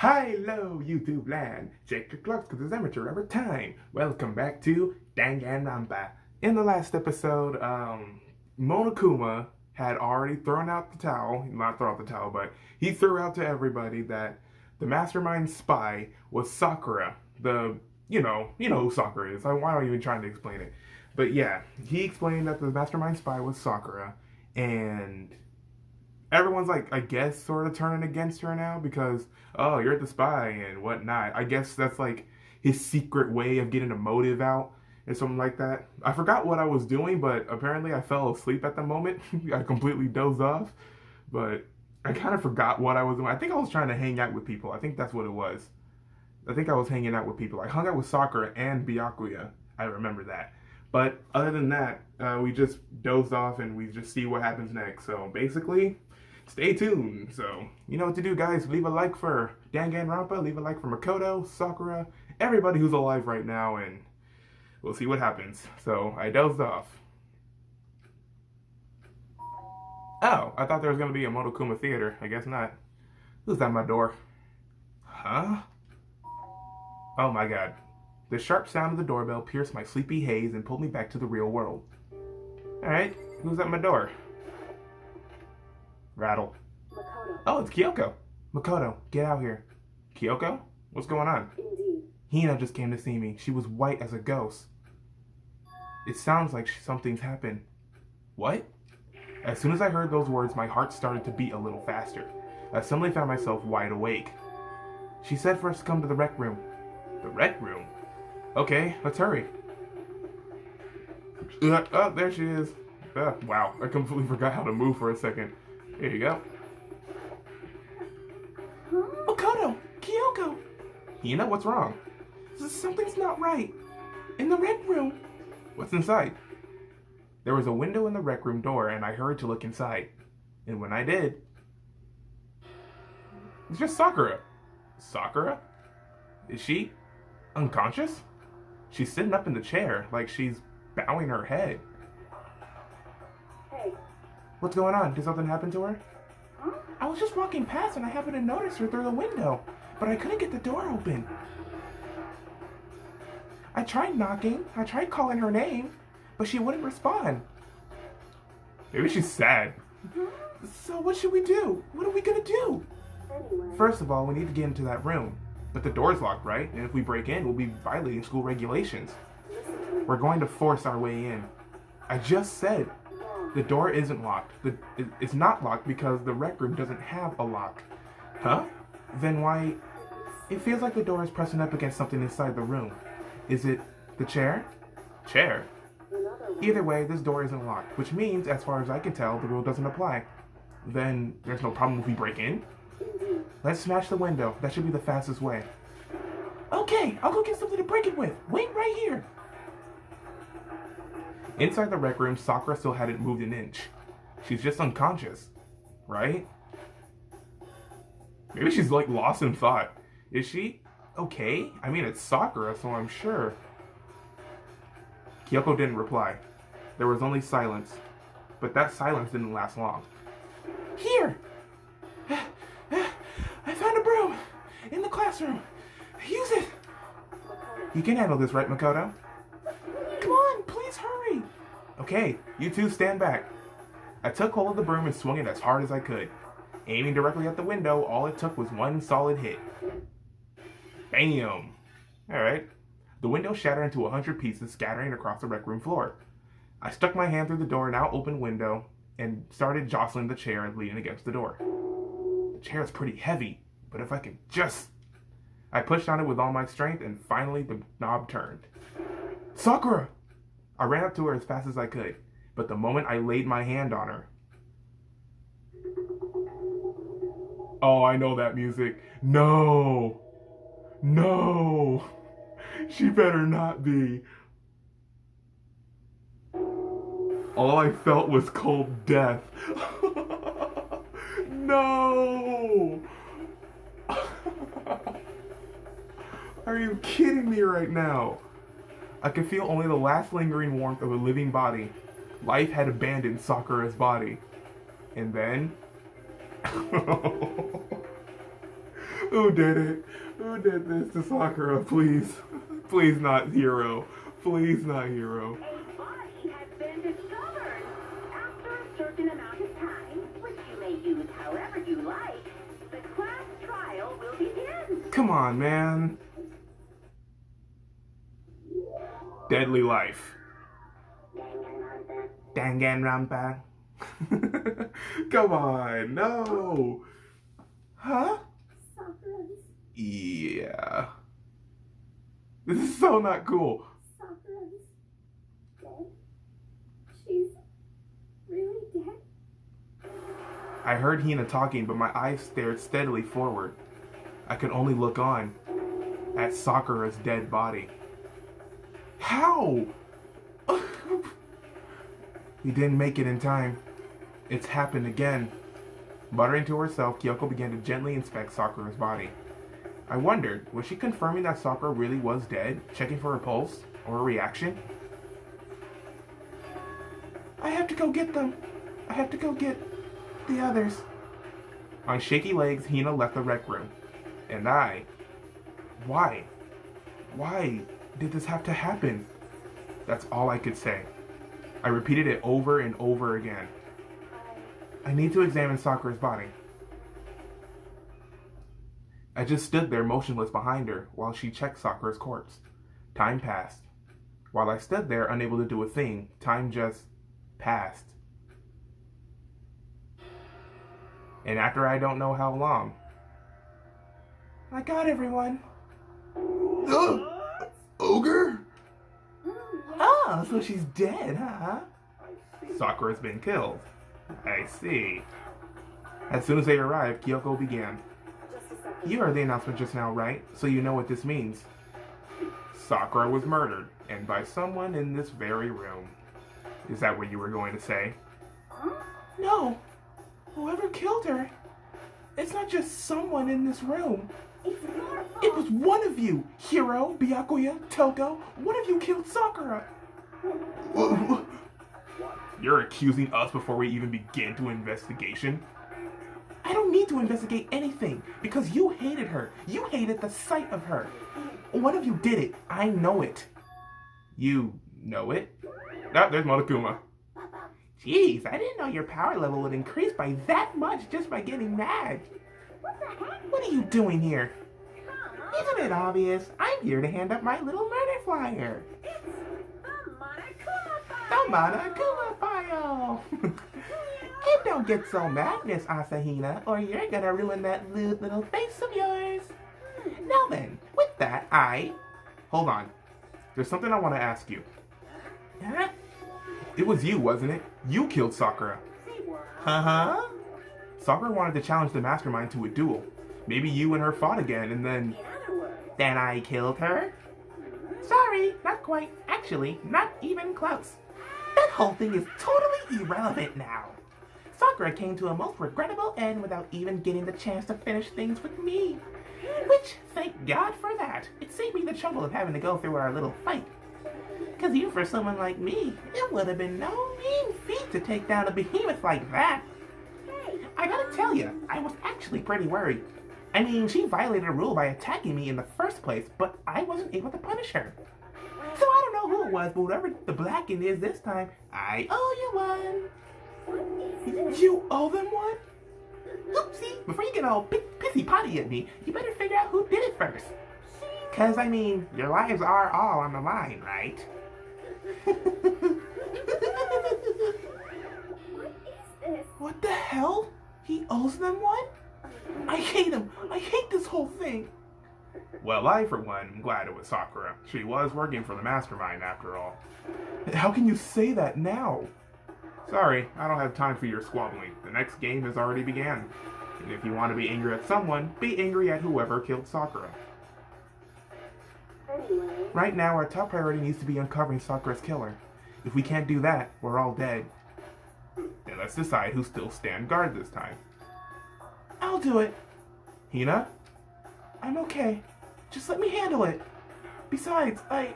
Hello, YouTube land. Check your clocks because it's amateur hour time. Welcome back to Danganronpa. In the last episode, Monokuma had already thrown out the towel. Not thrown out the towel, but he threw out to everybody that the mastermind spy was Sakura. You know who Sakura is. Why am I even trying to explain it? But yeah, he explained that the mastermind spy was Sakura, and everyone's like, I guess, sort of turning against her now because, oh, you're the spy and whatnot. I guess that's like his secret way of getting a motive out or something like that. I forgot what I was doing, but apparently I fell asleep at the moment. I completely dozed off, but I kind of forgot what I was doing. I think I was trying to hang out with people. I think that's what it was. I think I was hanging out with people. I hung out with Sakura and Byakuya. I remember that. But other than that, we just dozed off and we just see what happens next. So basically, stay tuned. So, you know what to do, guys. Leave a like for Danganronpa, leave a like for Makoto, Sakura, everybody who's alive right now, and we'll see what happens. So, I dozed off. Oh, I thought there was going to be a Monokuma theater. I guess not. Who's at my door? Huh? Oh my god. The sharp sound of the doorbell pierced my sleepy haze and pulled me back to the real world. Alright, who's at my door? Rattle. Makoto. Oh, it's Kyoko. Makoto, get out here. Kyoko? What's going on? Indeed. Hina just came to see me. She was white as a ghost. It sounds like something's happened. What? As soon as I heard those words, my heart started to beat a little faster. I suddenly found myself wide awake. She said for us to come to the rec room. The rec room? Okay, let's hurry. Oh, there she is. Wow, I completely forgot how to move for a second. There you go. Huh? Makoto! Kyoko! Hina, what's wrong? Something's not right. In the rec room. What's inside? There was a window in the rec room door, and I hurried to look inside. And when I did, it's just Sakura. Sakura? Is she unconscious? She's sitting up in the chair, like she's bowing her head. Hey. What's going on? Did something happen to her? Huh? I was just walking past and I happened to notice her through the window, but I couldn't get the door open. I tried knocking, I tried calling her name, but she wouldn't respond. Maybe she's sad. Huh? So what should we do? What are we gonna do? Anyway. First of all, we need to get into that room. But the door's locked, right? And if we break in, we'll be violating school regulations. Listen to me. We're going to force our way in. I just said No. the door isn't locked. It's not locked because the rec room doesn't have a lock. Huh? Then why? It feels like the door is pressing up against something inside the room. Is it the chair? Chair? Another one. Either way, this door isn't locked, which means, as far as I can tell, the rule doesn't apply. Then there's no problem if we break in? Indeed. Let's smash the window. That should be the fastest way. Okay, I'll go get something to break it with. Wait right here. Inside the rec room, Sakura still hadn't moved an inch. She's just unconscious, right? Maybe she's like lost in thought. Is she okay? I mean, it's Sakura, so I'm sure. Kyoko didn't reply. There was only silence, but that silence didn't last long. Here! I found a broom in the classroom. Use it. Makoto. You can handle this, right, Makoto? Come on, please hurry. Okay, you two stand back. I took hold of the broom and swung it as hard as I could. Aiming directly at the window, all it took was one solid hit. Bam! Alright. The window shattered into 100 pieces, scattering across the rec room floor. I stuck my hand through the door, now open window, and started jostling the chair leaning against the door. The chair is pretty heavy, but if I could just... I pushed on it with all my strength, and finally the knob turned. Sakura! I ran up to her as fast as I could, but the moment I laid my hand on her... Oh, I know that music. No! No! She better not be. All I felt was cold death. No! Are you kidding me right now? I could feel only the last lingering warmth of a living body. Life had abandoned Sakura's body. And then... Who did it? Who did this to Sakura? Please. Please not Hiro. Please not Hiro. A body has been discovered. After a certain amount of time, which you may use however you like, the class trial will begin. Come on, man. Deadly life. Danganronpa. Come on, no. Huh? Sakura's Yeah. This is so not cool. dead. She's really dead. I heard Hina talking, but my eyes stared steadily forward. I could only look on at Sakura's dead body. How? We didn't make it in time. It's happened again. Muttering to herself, Kyoko began to gently inspect Sakura's body. I wondered, was she confirming that Sakura really was dead, checking for a pulse or a reaction? I have to go get them. I have to go get the others. On shaky legs, Hina left the rec room. And I... Why? Why did this have to happen? That's all I could say. I repeated it over and over again. I need to examine Sakura's body. I just stood there motionless behind her while she checked Sakura's corpse. Time passed. While I stood there unable to do a thing, time just passed. And after I don't know how long. I got everyone. Ogre? Oh, so she's dead, huh? Sakura's been killed. I see. As soon as they arrived, Kyoko began. Just a second. You heard the announcement just now, right? So you know what this means. Sakura was murdered, and by someone in this very room. Is that what you were going to say? Huh? No. Whoever killed her, it's not just someone in this room. It's your fault. It was one of you. Hiro, Byakuya, Toko. One of you killed Sakura. You're accusing us before we even begin to investigation? I don't need to investigate anything because you hated her. You hated the sight of her. One of you did it. I know it. You know it? Ah, there's Monokuma. Jeez, I didn't know your power level would increase by that much just by getting mad. What the heck? What are you doing here? Come on. Isn't it obvious? I'm here to hand up my little murder flyer. It's the Monokuma file. The Monokuma file. And don't get so mad, Miss Asahina, or you're gonna ruin that lewd little face of yours. Now then, with that, Hold on. There's something I want to ask you. Huh? It was you, wasn't it? You killed Sakura. Say what? Uh-huh. Sakura wanted to challenge the mastermind to a duel. Maybe you and her fought again, and then... In other words, Then I killed her? Sorry, not quite. Actually, not even close. That whole thing is totally irrelevant now. Sakura came to a most regrettable end without even getting the chance to finish things with me. Which, thank God for that. It saved me the trouble of having to go through our little fight. Because even for someone like me, it would have been no mean feat to take down a behemoth like that. hey, I gotta tell you, I was actually pretty worried. I mean, she violated a rule by attacking me in the first place, but I wasn't able to punish her. So I don't know who it was, but whatever the blacking is this time, I owe you one. what is this? You owe them one? Oopsie, before you get all pissy-potty at me, you better figure out who did it first. Cause, I mean, your lives are all on the line, right? What is this? What the hell? He owes them one? I hate him. I hate this whole thing. Well, I, for one, am glad it was Sakura. She was working for the mastermind, after all. How can you say that now? Sorry, I don't have time for your squabbling. The next game has already began. And if you want to be angry at someone, be angry at whoever killed Sakura. Anyway, Right now, our top priority needs to be uncovering Sakura's killer. If we can't do that, we're all dead. Then let's decide who still stand guard this time. I'll do it. Hina? I'm okay. Just let me handle it. Besides, I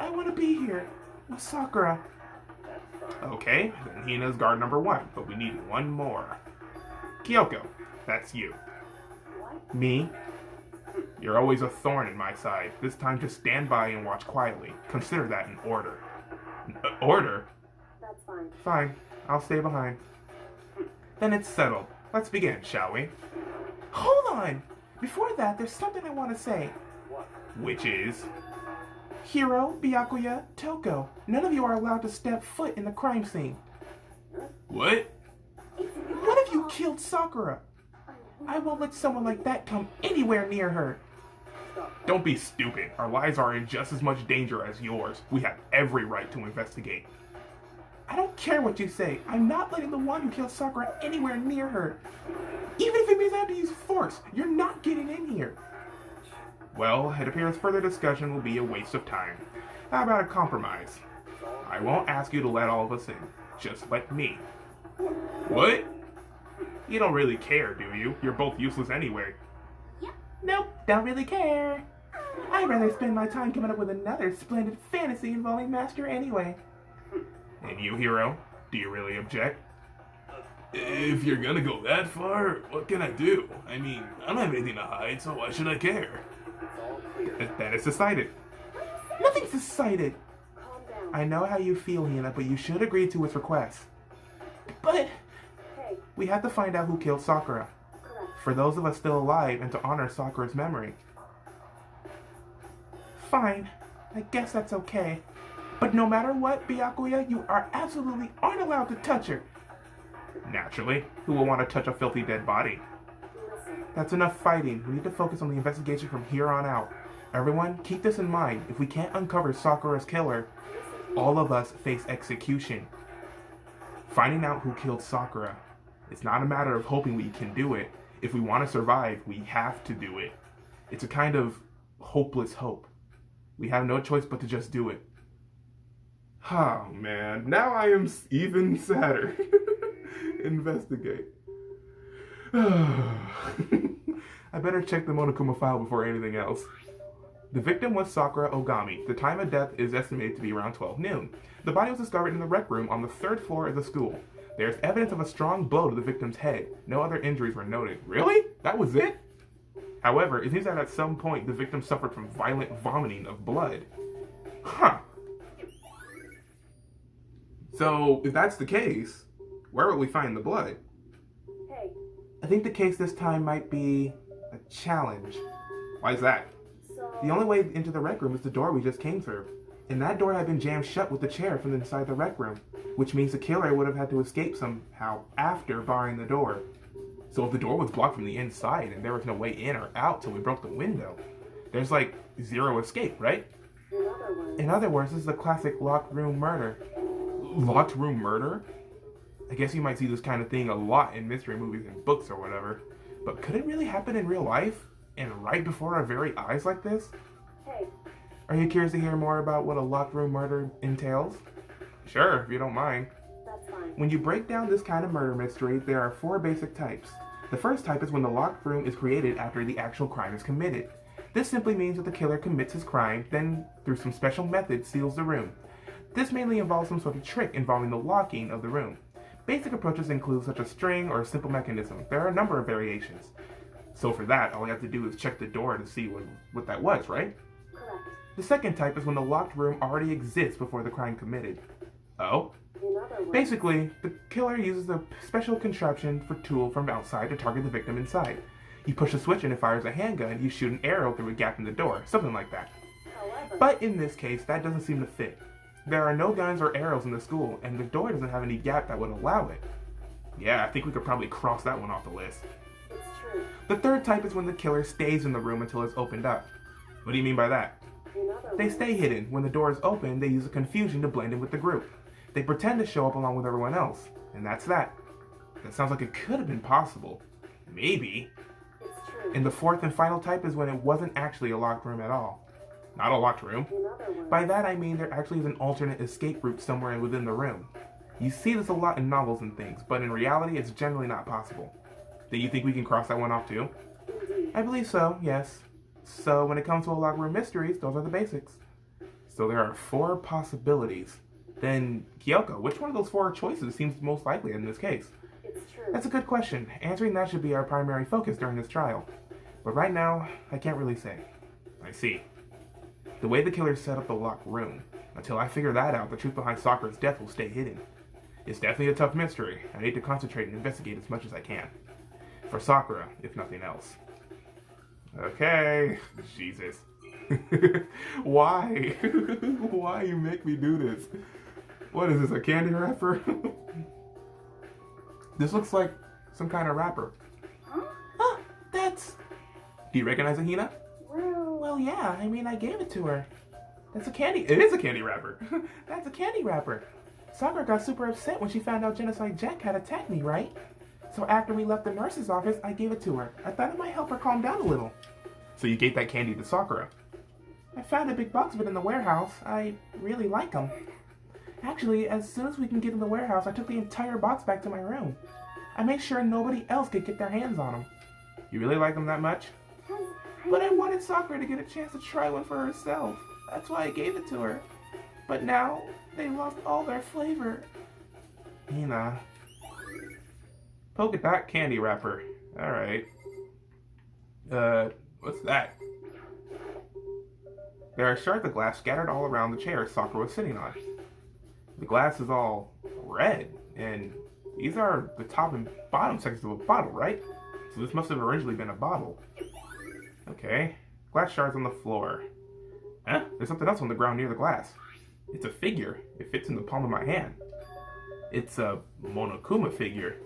want to be here with Sakura. Okay, then Hina's guard number 1, but we need one more. Kyoko, that's you. what? Me? You're always a thorn in my side. This time just stand by and watch quietly. Consider that an order. Order? That's fine. Fine. I'll stay behind. Then it's settled. Let's begin, shall we? Hold on! Before that, there's something I want to say. What? Which is... Hiro, Byakuya, Toko, none of you are allowed to step foot in the crime scene. What? What if you killed Sakura? I won't let someone like that come anywhere near her. Don't be stupid. Our lives are in just as much danger as yours. We have every right to investigate. I don't care what you say. I'm not letting the one who killed Sakura anywhere near her. Even if it means I have to use force, you're not getting in here. Well, it appears further discussion will be a waste of time. How about a compromise? I won't ask you to let all of us in. Just let me. What? You don't really care, do you? You're both useless anyway. Nope, don't really care. I'd rather spend my time coming up with another splendid fantasy involving Master anyway. And you, Hiro? Do you really object? If you're gonna go that far, what can I do? I mean, I don't have anything to hide, so why should I care? Then it's decided. Nothing's decided. Calm down. I know how you feel, Hina, but you should agree to its request. But Hey, we have to find out who killed Sakura. correct. For those of us still alive and to honor Sakura's memory. Fine. I guess that's okay. But no matter what, Byakuya, you are absolutely aren't allowed to touch her. Naturally. Who will want to touch a filthy dead body? Listen, That's enough fighting. We need to focus on the investigation from here on out. Everyone, keep this in mind. If we can't uncover Sakura's killer, all of us face execution. Finding out who killed Sakura. It's not a matter of hoping we can do it. If we want to survive, we have to do it. It's a kind of hopeless hope. We have no choice but to just do it. Oh man, now I am even sadder. Investigate. I better check the Monokuma file before anything else. The victim was Sakura Ogami. The time of death is estimated to be around 12 noon. The body was discovered in the rec room on the 3rd floor of the school. There's evidence of a strong blow to the victim's head. No other injuries were noted. Really? That was it? However, it seems that at some point the victim suffered from violent vomiting of blood. Huh. So, if that's the case, where will we find the blood? hey, I think the case this time might be a challenge. Why is that? so... The only way into the rec room is the door we just came through. And that door had been jammed shut with the chair from inside the rec room, which means the killer would have had to escape somehow after barring the door. So if the door was blocked from the inside and there was no way in or out till we broke the window, there's like zero escape, right? In other words, this is the classic locked room murder. Locked room murder? I guess you might see this kind of thing a lot in mystery movies and books or whatever. But could it really happen in real life? And right before our very eyes like this? Hey, Are you curious to hear more about what a locked room murder entails? Sure, if you don't mind. that's fine. When you break down this kind of murder mystery, there are 4 basic types. The first type is when the locked room is created after the actual crime is committed. This simply means that the killer commits his crime, then through some special method seals the room. This mainly involves some sort of trick involving the locking of the room. Basic approaches include such a string or a simple mechanism. There are a number of variations. So for that, all you have to do is check the door to see what that was, right? Correct. The second type is when the locked room already exists before the crime committed. Oh? In other words... Basically, the killer uses a special contraption for tool from outside to target the victim inside. You push a switch and it fires a handgun, you shoot an arrow through a gap in the door, something like that. However... But in this case, that doesn't seem to fit. There are no guns or arrows in the school, and the door doesn't have any gap that would allow it. Yeah, I think we could probably cross that one off the list. It's true. The third type is when the killer stays in the room until it's opened up. What do you mean by that? In other They words... stay hidden. When the door is open, they use a confusion to blend in with the group. They pretend to show up along with everyone else, and that's that. That sounds like it could have been possible. Maybe. It's true. And the fourth and final type is when it wasn't actually a locked room at all. Not a locked room. In other words... By that I mean there actually is an alternate escape route somewhere within the room. You see this a lot in novels and things, but in reality it's generally not possible. Do you think we can cross that one off too? Indeed. I believe so, yes. So when it comes to a locked room mysteries, those are the basics. So there are 4 possibilities. Then, Kyoko, which one of those 4 choices seems most likely in this case? It's true. That's a good question. Answering that should be our primary focus during this trial. But right now, I can't really say. I see. The way the killer set up the locked room. Until I figure that out, the truth behind Sakura's death will stay hidden. It's definitely a tough mystery. I need to concentrate and investigate as much as I can. For Sakura, if nothing else. Okay. Jesus. Why? Why you make me do this? What is this, a candy wrapper? This looks like some kind of wrapper. Huh? Ah, that's... Do you recognize it, Hina? Well, Yeah, I mean, I gave it to her. That's a candy... It is a candy wrapper. That's a candy wrapper. Sakura got super upset when she found out Genocide Jack had attacked me, right? So after we left the nurse's office, I gave it to her. I thought it might help her calm down a little. So you gave that candy to Sakura? I found a big box of it in the warehouse. I really like them. Actually, as soon as we can get in the warehouse, I took the entire box back to my room. I made sure nobody else could get their hands on them. You really like them that much? But I wanted Sakura to get a chance to try one for herself. That's why I gave it to her. But now, they lost all their flavor. Hina. Polka dot candy wrapper. Alright. What's that? There are shards of glass scattered all around the chair Sakura was sitting on. The glass is all red, and these are the top and bottom sections of a bottle, right? So this must have originally been a bottle. Okay. Glass shards on the floor. Huh? There's something else on the ground near the glass. It's a figure. It fits in the palm of my hand. It's a Monokuma figure.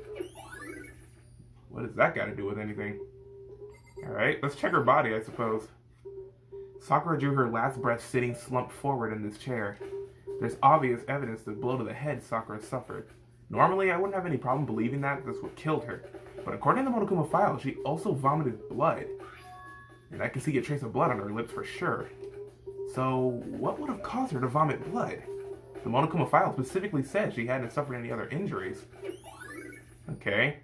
What does that got to do with anything? Alright, let's check her body, I suppose. Sakura drew her last breath sitting slumped forward in this chair. There's obvious evidence that the blow to the head Sakura suffered. Normally, I wouldn't have any problem believing that this would killed her. But according to the Monokuma file, she also vomited blood. And I can see a trace of blood on her lips for sure. So, what would have caused her to vomit blood? The Monokuma file specifically said she hadn't suffered any other injuries. Okay.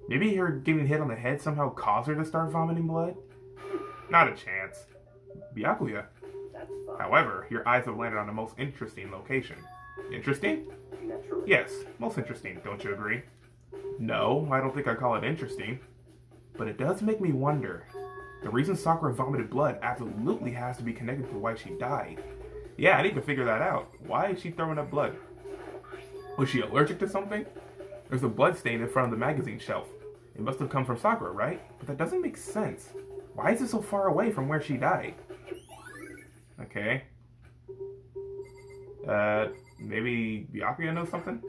Maybe her getting hit on the head somehow caused her to start vomiting blood? Not a chance. Byakuya. However, your eyes have landed on the most interesting location. Interesting? naturally. Yes, most interesting, don't you agree? No, I don't think I'd call it interesting. But it does make me wonder. The reason Sakura vomited blood absolutely has to be connected to why she died. Yeah, I need to figure that out. Why is she throwing up blood? Was she allergic to something? There's a blood stain in front of the magazine shelf. It must have come from Sakura, right? But that doesn't make sense. Why is it so far away from where she died? Okay. Maybe Byakuya knows something?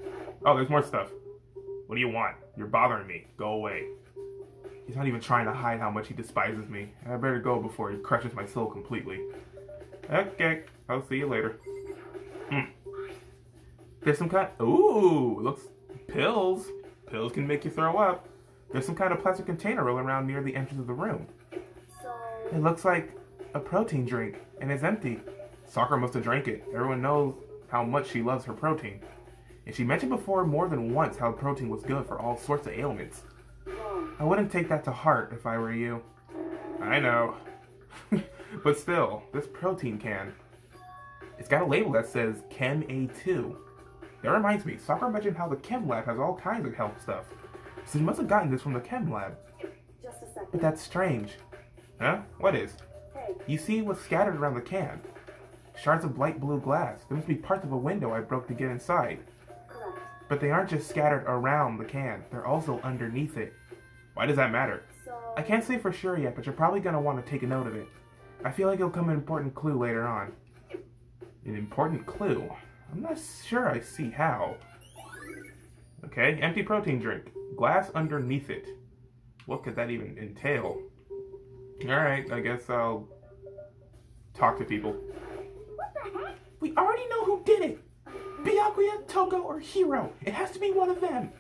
Oh, there's more stuff. What do you want? You're bothering me. Go away. He's not even trying to hide how much he despises me. I better go before he crushes my soul completely. Okay, I'll see you later. There's some kind... Ooh, looks... Pills. Pills can make you throw up. There's some kind of plastic container rolling around near the entrance of the room. So, It looks like a protein drink, and it's empty. Sakura must have drank it. Everyone knows how much she loves her protein. And she mentioned before more than once how protein was good for all sorts of ailments. I wouldn't take that to heart if I were you. I know. But still, this protein can. It's got a label that says Chem A2. That reminds me, Sakura mentioned how the Chem Lab has all kinds of health stuff. So you must have gotten this from the Chem Lab. just a second. But that's strange. Huh? What is? Hey, You see what's scattered around the can? Shards of light blue glass. There must be parts of a window I broke to get inside. correct. But they aren't just scattered around the can. They're also underneath it. Why does that matter? So, I can't say for sure yet, but you're probably going to want to take a note of it. I feel like it'll come an important clue later on. An important clue? I'm not sure I see how. Okay, empty protein drink. Glass underneath it. What could that even entail? Alright, I guess I'll talk to people. what the heck? We already know who did it! Byakuya, Togo, or Hiro. It has to be one of them.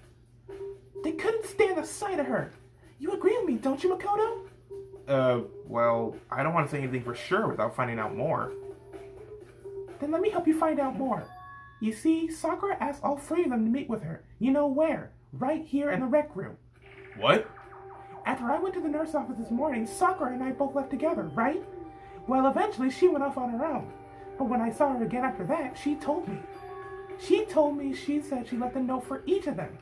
They couldn't stand the sight of her. You agree with me, don't you, Makoto? Well, I don't want to say anything for sure without finding out more. Then let me help you find out more. You see, Sakura asked all three of them to meet with her. You know where? Right here in the rec room. What? After I went to the nurse office this morning, Sakura and I both left together, right? Well, eventually she went off on her own. But when I saw her again after that, she told me. She said she left a note for each of them.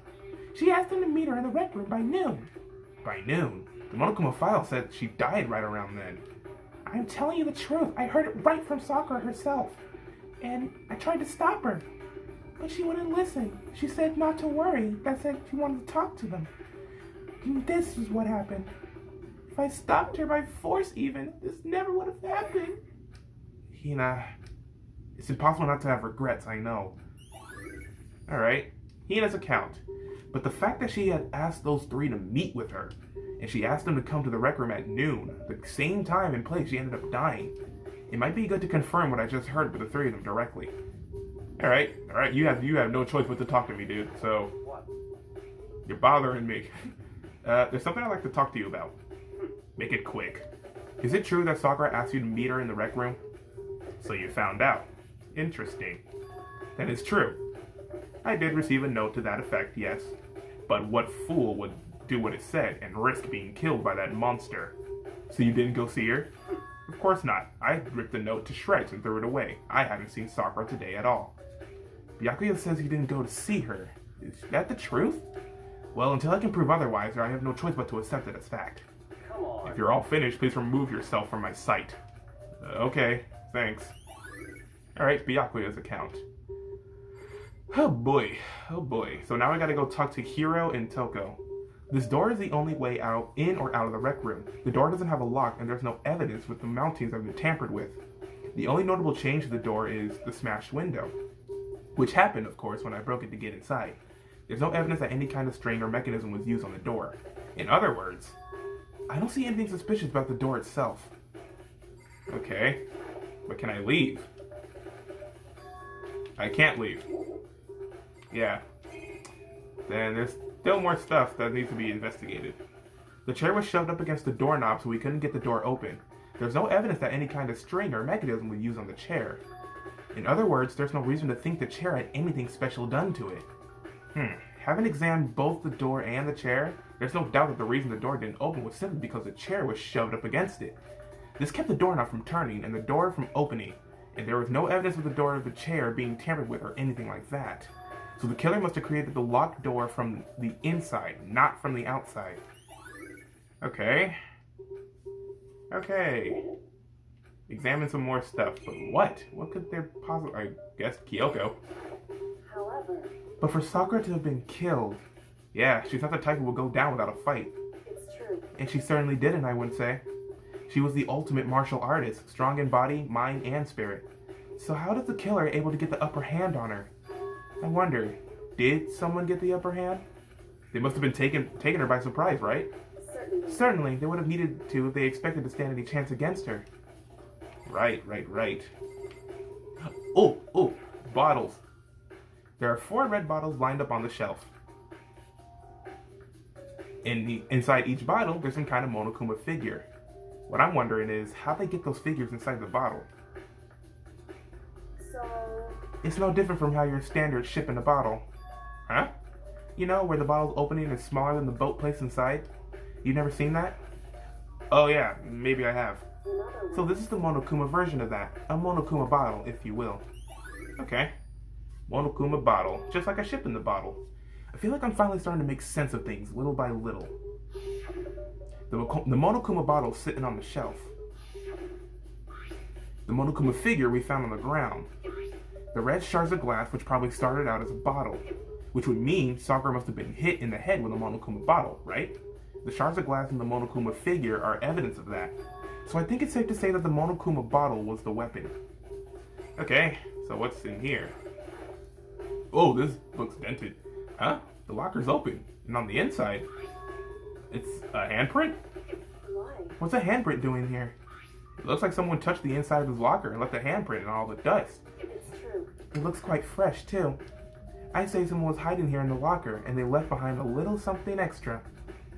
She asked them to meet her in the rec room by noon. By noon? The Monokuma file said she died right around then. I'm telling you the truth. I heard it right from Sakura herself. And I tried to stop her. But she wouldn't listen. She said not to worry. That said she wanted to talk to them. And this is what happened. If I stopped her by force even, this never would have happened. Hina, it's impossible not to have regrets, I know. Alright, Hina's account. But the fact that she had asked those three to meet with her, and she asked them to come to the rec room at noon, the same time and place she ended up dying, it might be good to confirm what I just heard with the three of them directly. Alright, you have no choice but to talk to me, dude, so you're bothering me. There's something I'd like to talk to you about. Make it quick. Is it true that Sakura asked you to meet her in the rec room? So you found out. Interesting. That is true. I did receive a note to that effect, yes. But what fool would do what it said and risk being killed by that monster? So you didn't go see her? Of course not. I ripped the note to shreds and threw it away. I haven't seen Sakura today at all. Byakuya says he didn't go to see her. Is that the truth? Well, until I can prove otherwise, I have no choice but to accept it as fact. If you're all finished, please remove yourself from my sight. Okay, thanks. Alright, Byakuya's account. Oh boy. So now I gotta go talk to Hiro and Toko. This door is the only way out, in or out of the rec room. The door doesn't have a lock and there's no evidence with the mountings have been tampered with. The only notable change to the door is the smashed window, which happened, of course, when I broke it to get inside. There's no evidence that any kind of string or mechanism was used on the door. In other words, I don't see anything suspicious about the door itself. Okay, but can I leave? I can't leave. Yeah. Then there's still more stuff that needs to be investigated. The chair was shoved up against the doorknob so we couldn't get the door open. There's no evidence that any kind of string or mechanism was used on the chair. In other words, there's no reason to think the chair had anything special done to it. Having examined both the door and the chair, there's no doubt that the reason the door didn't open was simply because the chair was shoved up against it. This kept the doorknob from turning and the door from opening, and there was no evidence of the door of the chair being tampered with or anything like that. So the killer must have created the locked door from the inside, not from the outside. Okay. Examine some more stuff, but what? What could there possibly... I guess Kyoko. However, But for Sakura to have been killed... Yeah, she's not the type who will go down without a fight. it's true. And she certainly didn't, I would say. She was the ultimate martial artist, strong in body, mind, and spirit. So how does the killer able to get the upper hand on her? I wonder, did someone get the upper hand? They must have been taken her by surprise, right? Certainly, they would have needed to if they expected to stand any chance against her. Right. Oh, bottles. There are 4 red bottles lined up on the shelf. Inside each bottle, there's some kind of Monokuma figure. What I'm wondering is, how they get those figures inside the bottle? So, It's no different from how your standard ship in a bottle. Huh? You know, where the bottle's opening is smaller than the boat placed inside? You've never seen that? Oh yeah, maybe I have. in other words, So this is the Monokuma version of that. A Monokuma bottle, if you will. Okay. Monokuma bottle. Just like a ship in the bottle. I feel like I'm finally starting to make sense of things, little by little. The Monokuma bottle sitting on the shelf. The Monokuma figure we found on the ground. The red shards of glass, which probably started out as a bottle. Which would mean Sakura must have been hit in the head with a Monokuma bottle, right? The shards of glass and the Monokuma figure are evidence of that. So I think it's safe to say that the Monokuma bottle was the weapon. Okay, so what's in here? Oh, this looks dented. Huh? The locker's open. And on the inside, it's a handprint? why? What's a handprint doing here? It looks like someone touched the inside of his locker and left a handprint in all the dust. It's true. It looks quite fresh, too. I'd say someone was hiding here in the locker and they left behind a little something extra.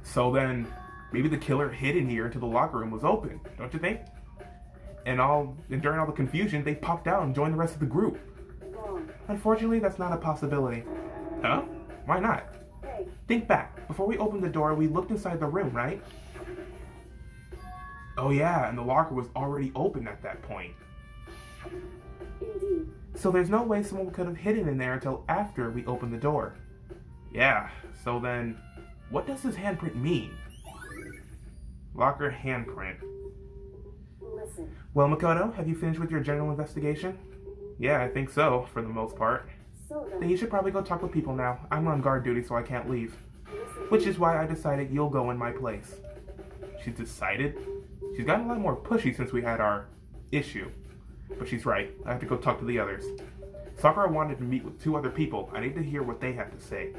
So then, maybe the killer hid in here until the locker room was open, don't you think? And during all the confusion, they popped out and joined the rest of the group. Wrong. Unfortunately, that's not a possibility. Huh? Why not? Hey, Think back. Before we opened the door, we looked inside the room, right? Oh yeah, and the locker was already open at that point. indeed. So there's no way someone could have hidden in there until after we opened the door. Yeah, so then, what does this handprint mean? Locker handprint. Listen, Well, Makoto, have you finished with your general investigation? Yeah, I think so, for the most part. so Then you should probably go talk with people now. I'm on guard duty, so I can't leave. Which is why I decided you'll go in my place. She's decided? She's gotten a lot more pushy since we had our issue. But she's right. I have to go talk to the others. Sakura wanted to meet with 2 other people. I need to hear what they have to say.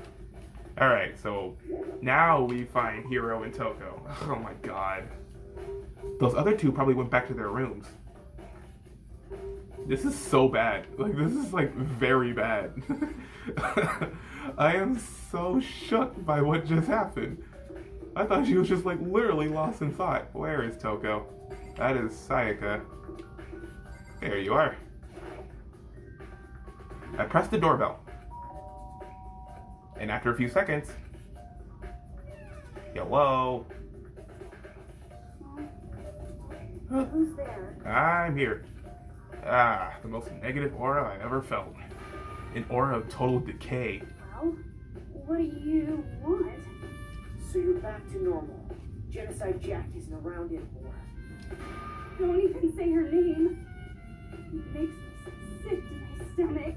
Alright, so now we find Hiro and Toko. Oh my god. Those other 2 probably went back to their rooms. This is so bad. Like, this is like very bad. I am so shook by what just happened. I thought she was just like literally lost in thought. Where is Toko? That is Sayaka. There you are. I pressed the doorbell. And after a few seconds, hello? who's there? I'm here. Ah, the most negative aura I ever felt. An aura of total decay. Well, what do you want? So you're back to normal. Genocide Jack isn't around anymore. Don't even say her name. It makes me sick to my stomach.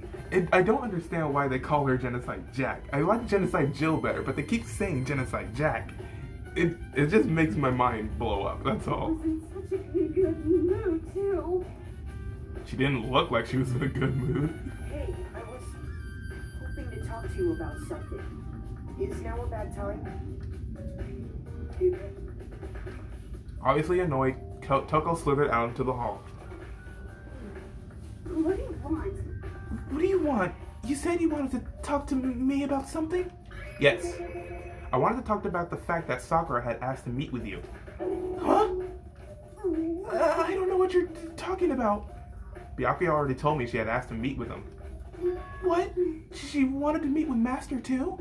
I don't understand why they call her Genocide Jack. I like Genocide Jill better, but they keep saying Genocide Jack. It just makes my mind blow up, that's I all. was in such a good mood, too. She didn't look like she was in a good mood. Hey, I was hoping to talk to you about something. Is now a bad time? Obviously annoyed, Toko slithered out into the hall. What do you want? What do you want? You said you wanted to talk to me about something? Yes. I wanted to talk about the fact that Sakura had asked to meet with you. Huh? I don't know what you're talking about. Byakuya already told me she had asked to meet with him. What? She wanted to meet with Master too?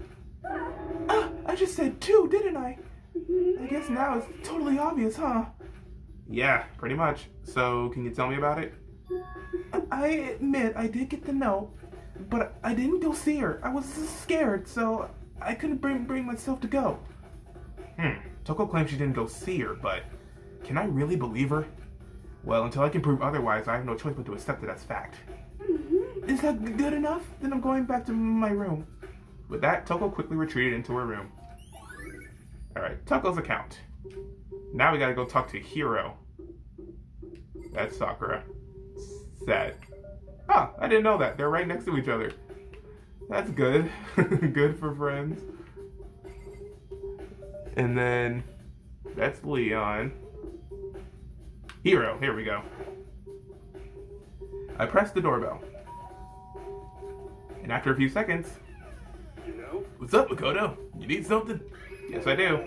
I just said 2, didn't I? I guess now it's totally obvious, huh? Yeah, pretty much. So, can you tell me about it? I admit I did get the note, but I didn't go see her. I was scared, so I couldn't bring myself to go. Toko claims she didn't go see her, but can I really believe her? Well, until I can prove otherwise, I have no choice but to accept it as fact. Is that good enough? Then I'm going back to my room. With that, Toko quickly retreated into her room. Alright, Toko's account. Now we gotta go talk to Hiro. That's Sakura. Sad. Ah, I didn't know that. They're right next to each other. That's good. Good for friends. And then that's Leon. Hiro, here we go. I pressed the doorbell. And after a few seconds, What's up, Makoto? You need something? yes I do.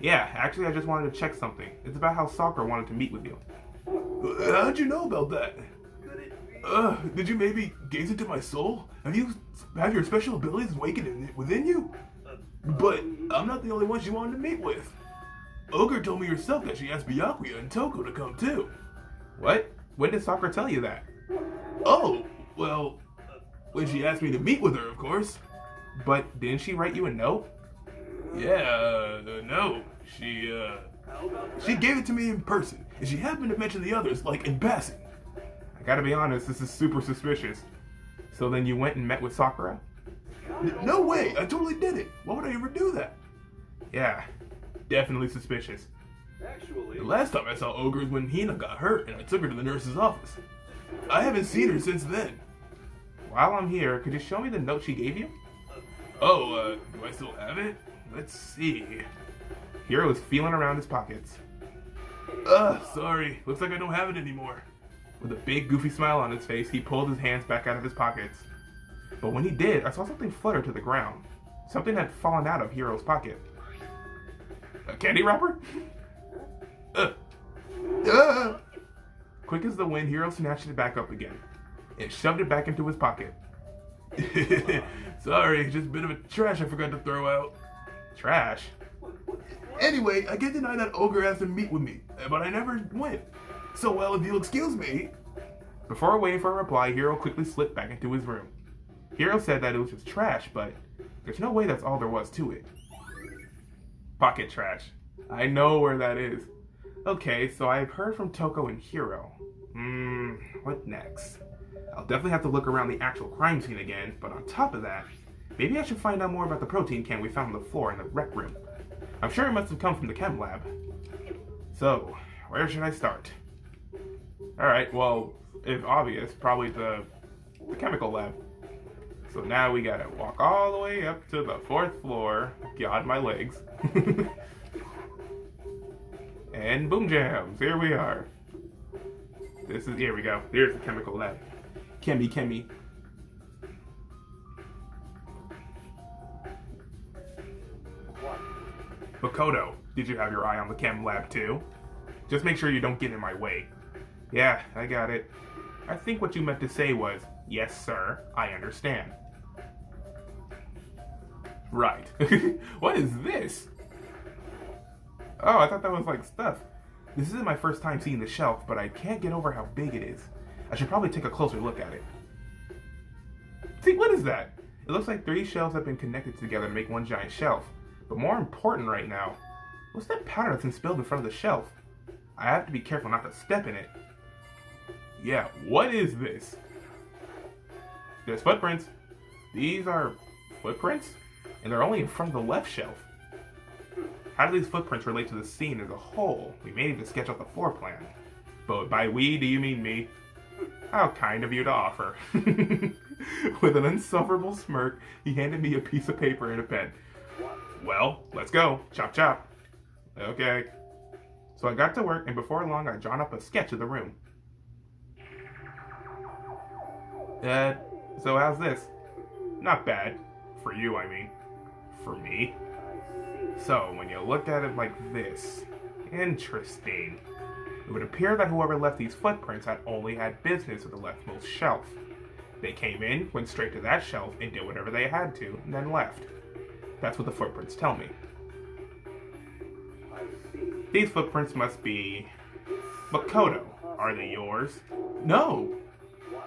Yeah, actually I just wanted to check something. It's about how Sakura wanted to meet with you. How'd you know about that? Did you maybe gaze into my soul? Have your special abilities awakened within you? But I'm not the only one she wanted to meet with. Ogre told me herself that she asked Byakuya and Toko to come too. What? When did Sakura tell you that? Oh, well, when she asked me to meet with her, of course. But didn't she write you a note? Yeah, no. She gave it to me in person, and she happened to mention the others, like in passing. I gotta be honest, this is super suspicious. So then you went and met with Sakura? No way, I totally did it. Why would I ever do that? Yeah, definitely suspicious. The last time I saw Ogre was when Hina got hurt, and I took her to the nurse's office. I haven't seen her since then. While I'm here, could you show me the note she gave you? Oh, do I still have it? Let's see. Hiro was feeling around his pockets. Sorry. Looks like I don't have it anymore. With a big goofy smile on his face, he pulled his hands back out of his pockets. But when he did, I saw something flutter to the ground. Something had fallen out of Hiro's pocket. A candy wrapper? Quick as the wind, Hiro snatched it back up again and shoved it back into his pocket. Sorry, just a bit of a trash I forgot to throw out. Trash? Anyway, I can't deny that Ogre asked to meet with me, but I never went. So, well, if you'll excuse me. Before waiting for a reply, Hiro quickly slipped back into his room. Hiro said that it was just trash, but there's no way that's all there was to it. Pocket trash. I know where that is. Okay, so I've heard from Toko and Hiro. What next? I'll definitely have to look around the actual crime scene again, but on top of that, maybe I should find out more about the protein can we found on the floor in the rec room. I'm sure it must have come from the chem lab. So, where should I start? Alright, well, if obvious, probably the chemical lab. So now we gotta walk all the way up to the 4th floor. God, my legs. And boom jams, here we are. Here we go. Here's the chemical lab. Chemi. Makoto, did you have your eye on the chem lab too? Just make sure you don't get in my way. Yeah, I got it. I think what you meant to say was, yes sir, I understand. Right. What is this? Oh, I thought that was like stuff. This isn't my first time seeing the shelf, but I can't get over how big it is. I should probably take a closer look at it. See, what is that? It looks like 3 shelves have been connected together to make one giant shelf. But more important right now, what's that powder that's been spilled in front of the shelf? I have to be careful not to step in it. Yeah, what is this? There's footprints. These are footprints? And they're only in front of the left shelf. How do these footprints relate to the scene as a whole? We may need to sketch out the floor plan. But by we, do you mean me? How kind of you to offer. With an insufferable smirk, he handed me a piece of paper and a pen. Well, let's go. Chop chop. Okay. So I got to work, and before long I drawn up a sketch of the room. So how's this? Not bad. For you, I mean. For me? So, when you look at it like this, interesting. It would appear that whoever left these footprints had only had business with the leftmost shelf. They came in, went straight to that shelf, and did whatever they had to, and then left. That's what the footprints tell me. These footprints must be... Makoto. Are they yours? No!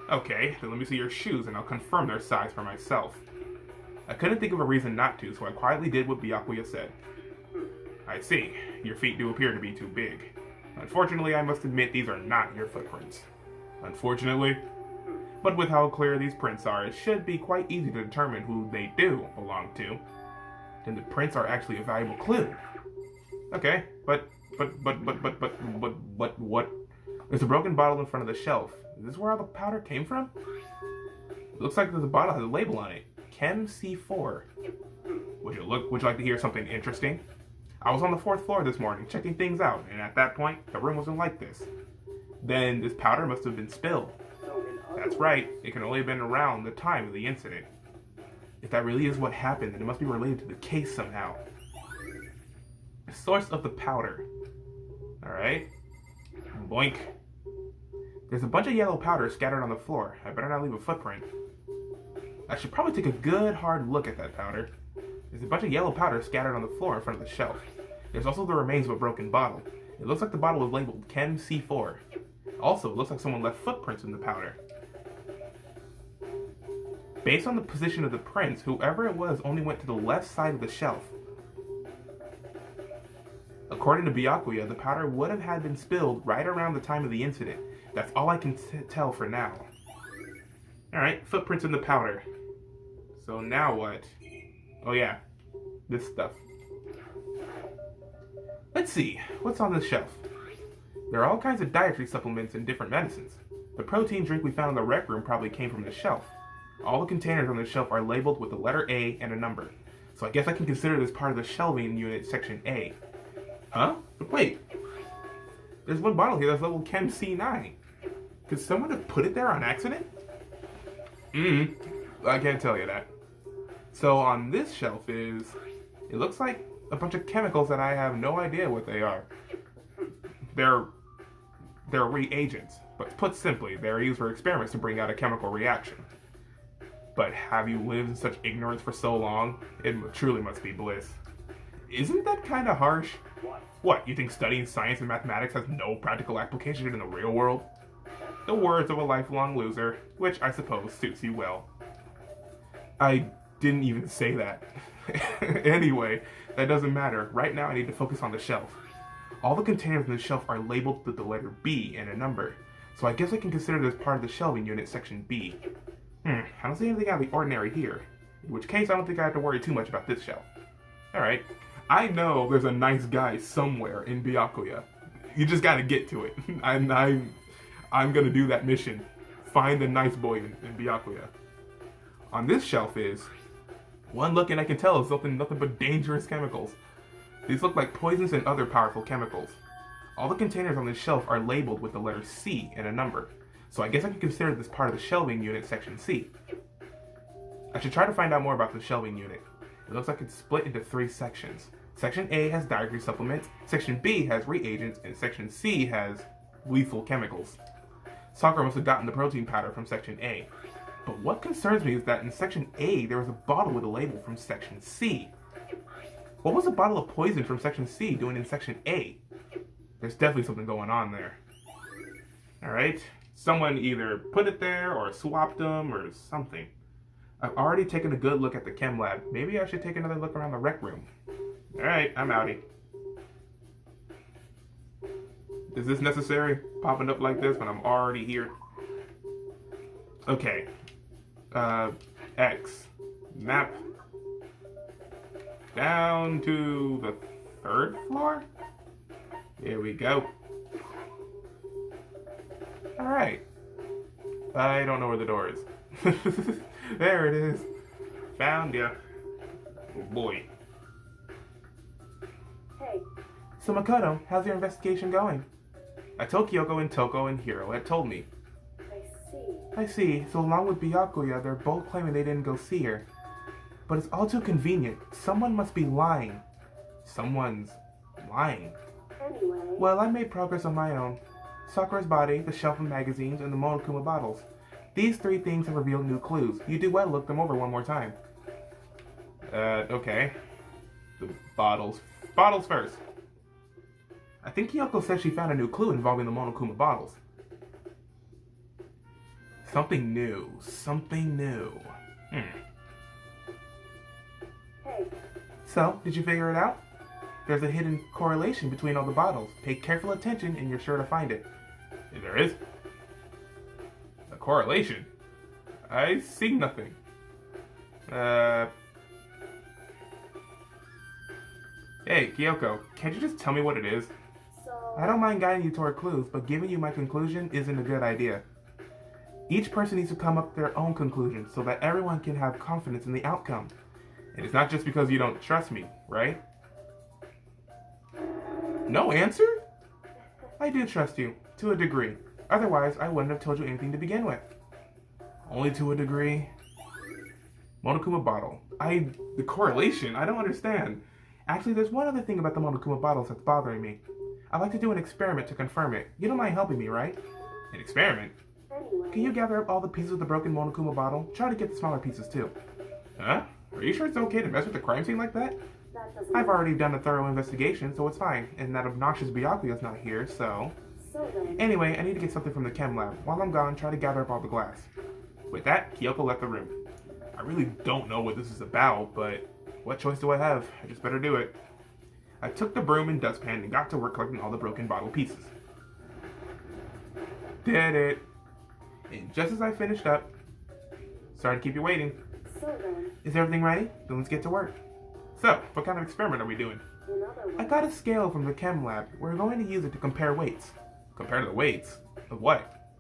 Okay, then let me see your shoes and I'll confirm their size for myself. I couldn't think of a reason not to, so I quietly did what Byakuya said. I see. Your feet do appear to be too big. Unfortunately, I must admit these are not your footprints. Unfortunately? But with how clear these prints are, it should be quite easy to determine who they do belong to. Then the prints are actually a valuable clue. Okay, but what? There's a broken bottle in front of the shelf. Is this where all the powder came from? It looks like the bottle has a label on it. Chem C4. Would you like to hear something interesting? I was on the 4th floor this morning checking things out, and at that point, the room wasn't like this. Then this powder must have been spilled. That's right, it can only have been around the time of the incident. If that really is what happened, then it must be related to the case somehow. The source of the powder. Alright. Boink. There's a bunch of yellow powder scattered on the floor. I better not leave a footprint. I should probably take a good hard look at that powder. There's a bunch of yellow powder scattered on the floor in front of the shelf. There's also the remains of a broken bottle. It looks like the bottle was labeled Chem C4. Also, it looks like someone left footprints in the powder. Based on the position of the prints, whoever it was only went to the left side of the shelf. According to Byakuya, the powder would have had been spilled right around the time of the incident. That's all I can tell for now. Alright, footprints in the powder. So now what? Oh yeah, this stuff. Let's see, what's on this shelf? There are all kinds of dietary supplements and different medicines. The protein drink we found in the rec room probably came from this shelf. All the containers on the shelf are labeled with the letter A and a number. So I guess I can consider this part of the shelving unit section A. Huh? But wait. There's one bottle here that's labeled Chem C9. Could someone have put it there on accident? I can't tell you that. So on this shelf it looks like a bunch of chemicals that I have no idea what they are. They're reagents, but put simply, they're used for experiments to bring out a chemical reaction. But have you lived in such ignorance for so long? It truly must be bliss. Isn't that kind of harsh? What, you think studying science and mathematics has no practical application in the real world? The words of a lifelong loser, which I suppose suits you well. I didn't even say that. Anyway, that doesn't matter. Right now I need to focus on the shelf. All the containers on the shelf are labeled with the letter B and a number. So I guess I can consider this part of the shelving unit, section B. I don't see anything out of the ordinary here. In which case, I don't think I have to worry too much about this shelf. Alright. I know there's a nice guy somewhere in Byakuya. You just gotta get to it. I'm gonna do that mission. Find the nice boy in Byakuya. On this shelf is... one look and I can tell it's nothing but dangerous chemicals. These look like poisons and other powerful chemicals. All the containers on this shelf are labeled with the letter C and a number. So I guess I can consider this part of the shelving unit, section C. I should try to find out more about the shelving unit. It looks like it's split into 3 sections. Section A has dietary supplements, Section B has reagents, and Section C has lethal chemicals. Sakura must have gotten the protein powder from Section A. But what concerns me is that in Section A, there was a bottle with a label from Section C. What was a bottle of poison from Section C doing in Section A? There's definitely something going on there. Alright, someone either put it there or swapped them or something. I've already taken a good look at the chem lab. Maybe I should take another look around the rec room. Alright, I'm outie. Is this necessary? Popping up like this when I'm already here? Okay. X. Map. Down to the 3rd floor? Here we go. Alright. I don't know where the door is. There it is. Found ya. Oh boy. Hey. So Makoto, how's your investigation going? I told Kyoko and Toko and Hiro had told me. I see. So along with Byakuya, they're both claiming they didn't go see her. But it's all too convenient. Someone must be lying. Someone's lying. Anyway. Well, I made progress on my own. Sakura's body, the shelf of magazines, and the Monokuma bottles. These 3 things have revealed new clues. You do well, look them over one more time. Okay. The bottles. Bottles first. I think Kyoko said she found a new clue involving the Monokuma bottles. Something new. Something new. Hey. So, did you figure it out? There's a hidden correlation between all the bottles. Pay careful attention and you're sure to find it. There is? A correlation? I see nothing. Hey, Kyoko, can't you just tell me what it is? So... I don't mind guiding you toward clues, but giving you my conclusion isn't a good idea. Each person needs to come up with their own conclusion so that everyone can have confidence in the outcome. And it's not just because you don't trust me, right? No answer? I do trust you, to a degree. Otherwise, I wouldn't have told you anything to begin with. Only to a degree? Monokuma bottle. The correlation? I don't understand. Actually, there's one other thing about the Monokuma bottles that's bothering me. I'd like to do an experiment to confirm it. You don't mind helping me, right? An experiment? Anyway. Can you gather up all the pieces of the broken Monokuma bottle? Try to get the smaller pieces, too. Huh? Are you sure it's okay to mess with the crime scene like that? That doesn't... I've already done a thorough investigation, so it's fine. And that obnoxious Byakuya's not here, so... So then... Anyway, I need to get something from the chem lab. While I'm gone, try to gather up all the glass. With that, Kyoko left the room. I really don't know what this is about, but what choice do I have? I just better do it. I took the broom and dustpan and got to work collecting all the broken bottle pieces. Did it! And just as I finished up... Sorry to keep you waiting. So then... Is everything ready? Then let's get to work. So, what kind of experiment are we doing? Another one. I got a scale from the chem lab. We're going to use it to compare weights. Compare the weights? Of what?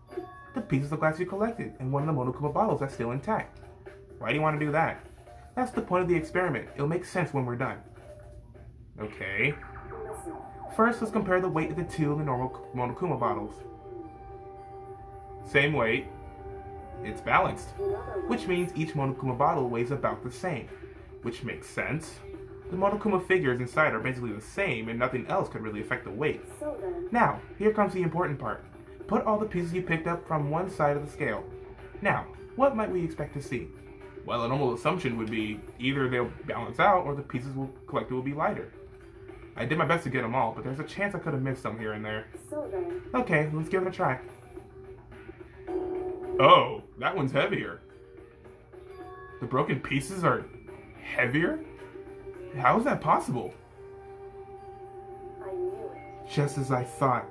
The pieces of glass you collected and one of the Monokuma bottles that's still intact. Why do you want to do that? That's the point of the experiment. It'll make sense when we're done. Okay. Listen. First, let's compare the weight of the 2 of the normal Monokuma bottles. Same weight. It's balanced. Another one. Which means each Monokuma bottle weighs about the same. Which makes sense. The Monokuma figures inside are basically the same and nothing else could really affect the weight. So then... Now, here comes the important part. Put all the pieces you picked up from one side of the scale. Now, what might we expect to see? Well, a normal assumption would be either they'll balance out or the pieces collected will be lighter. I did my best to get them all, but there's a chance I could have missed some here and there. So then... Okay, let's give it a try. Oh, that one's heavier. The broken pieces are heavier? How is that possible? I knew it. Just as I thought.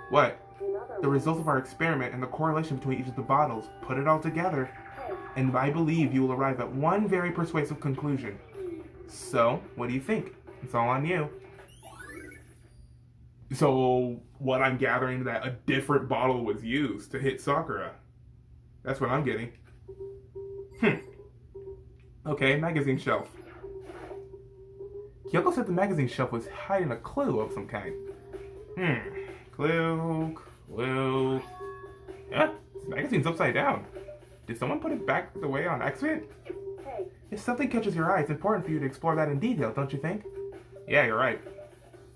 What? In other The words, results of our experiment and the correlation between each of the bottles. Put it all together. hey, And I believe you will arrive at one very persuasive conclusion. So, what do you think? It's all on you. So, what I'm gathering that a different bottle was used to hit Sakura. That's what I'm getting. Okay, magazine shelf. Kyoko said the magazine shelf was hiding a clue of some kind. Clue. Yeah, this magazine's upside down. Did someone put it back the way on accident? hey, If something catches your eye, it's important for you to explore that in detail, don't you think? Yeah, you're right.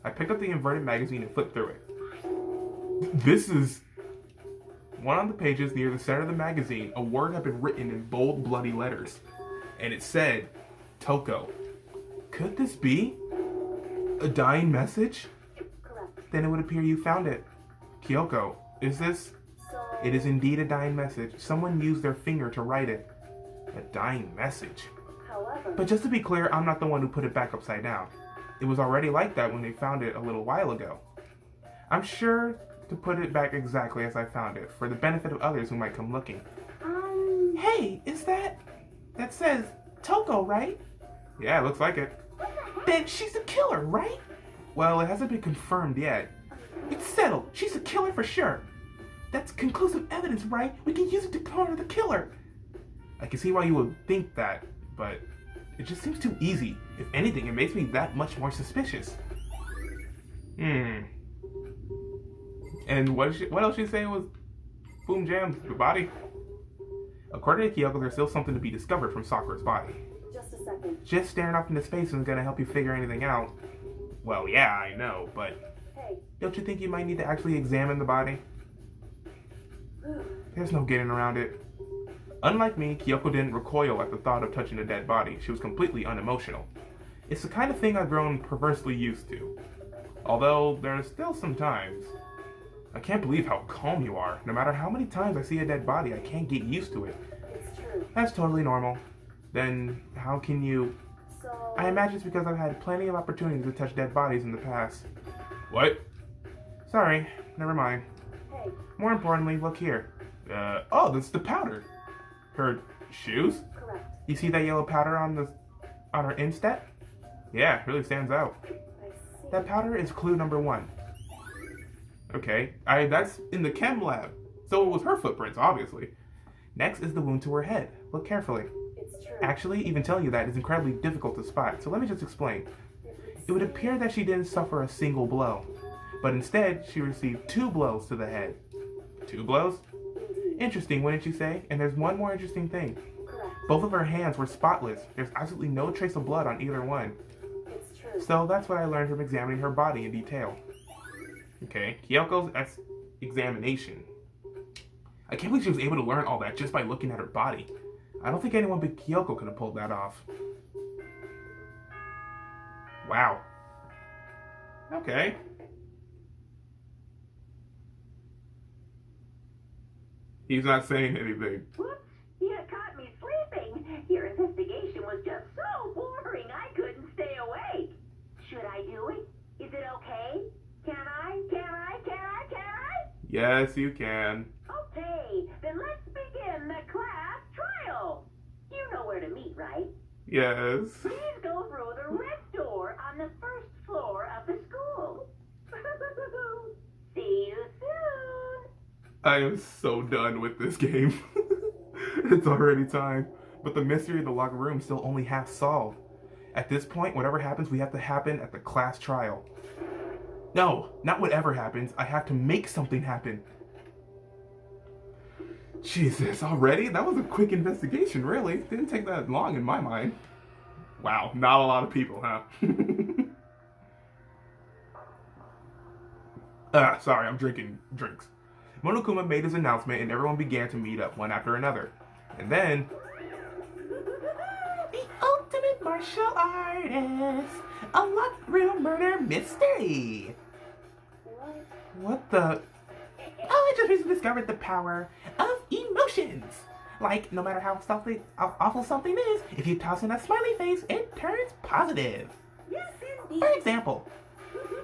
I picked up the inverted magazine and flipped through it. This is... One on the pages near the center of the magazine, a word had been written in bold, bloody letters. And it said, Toko. Could this be a dying message? correct. Then it would appear you found it. Kyoko, is this? So, It is indeed a dying message. Someone used their finger to write it. A dying message. however, But just to be clear, I'm not the one who put it back upside down. It was already like that when they found it a little while ago. I'm sure to put it back exactly as I found it, for the benefit of others who might come looking. Hey, is that says Toko, right? Yeah, it looks like it. Then she's a killer, right? Well, it hasn't been confirmed yet. It's settled. She's a killer for sure. That's conclusive evidence, right? We can use it to corner the killer. I can see why you would think that, but it just seems too easy. If anything, it makes me that much more suspicious. And what else she say was Boom Jam's body? According to Kyoko, there's still something to be discovered from Sakura's body. just a second. Just staring off into space isn't gonna help you figure anything out. Well, yeah, I know, but Hey, don't you think you might need to actually examine the body? There's no getting around it. Unlike me, Kyoko didn't recoil at the thought of touching a dead body. She was completely unemotional. It's the kind of thing I've grown perversely used to. Although, there are still some times. I can't believe how calm you are. No matter how many times I see a dead body, I can't get used to it. it's true. That's totally normal. Then, how can you... So, I imagine it's because I've had plenty of opportunities to touch dead bodies in the past. What? Sorry, never mind. hey, More importantly, look here. Oh, that's the powder. Her shoes? correct. You see that yellow powder on her instep? Yeah, it really stands out. I see. That powder is clue number 1. Okay, that's in the chem lab. So it was her footprints, obviously. Next is the wound to her head. Look carefully. It's true. Actually, even telling you that is incredibly difficult to spot, so let me just explain. It would appear that she didn't suffer a single blow, but instead, she received 2 blows to the head. 2 blows? Indeed. Interesting, wouldn't you say? And there's one more interesting thing. Correct. Both of her hands were spotless. There's absolutely no trace of blood on either one. It's true. So that's what I learned from examining her body in detail. Okay, Kyoko's examination. I can't believe she was able to learn all that just by looking at her body. I don't think anyone but Kyoko could have pulled that off. Wow. Okay. He's not saying anything. Whoops, you caught me sleeping. Your investigation was just so boring I couldn't stay awake. Should I do it? Is it okay? Can I? Yes, you can. Okay, then let's begin the class trial. You know where to meet, right? Yes. Please go through the red door on the first floor of the school. See you soon. I am so done with this game. It's already time. But the mystery of the locked room is still only half solved. At this point, whatever happens, we have to happen at the class trial. No, not whatever happens. I have to make something happen. Jesus, already? That was a quick investigation, really. Didn't take that long in my mind. Wow, not a lot of people, huh? Sorry, I'm drinking drinks. Monokuma made his announcement and everyone began to meet up one after another. And then... The ultimate martial artist! A locked room murder mystery! What the... Oh, I just recently discovered the power of emotions! Like, no matter how awful something is, if you toss in a smiley face, it turns positive. Yes, indeed. For example,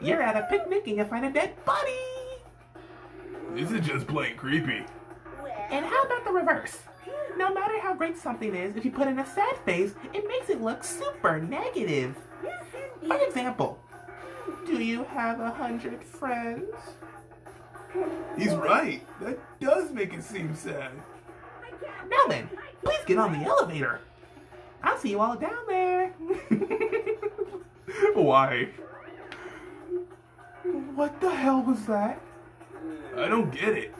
you're at a picnic and you find a dead body. This is just plain creepy. And how about the reverse? No matter how great something is, if you put in a sad face, it makes it look super negative. Yes, indeed. For example, do you have 100 friends? He's right. That does make it seem sad. Now then, please get on the elevator. I'll see you all down there. Why? What the hell was that? I don't get it.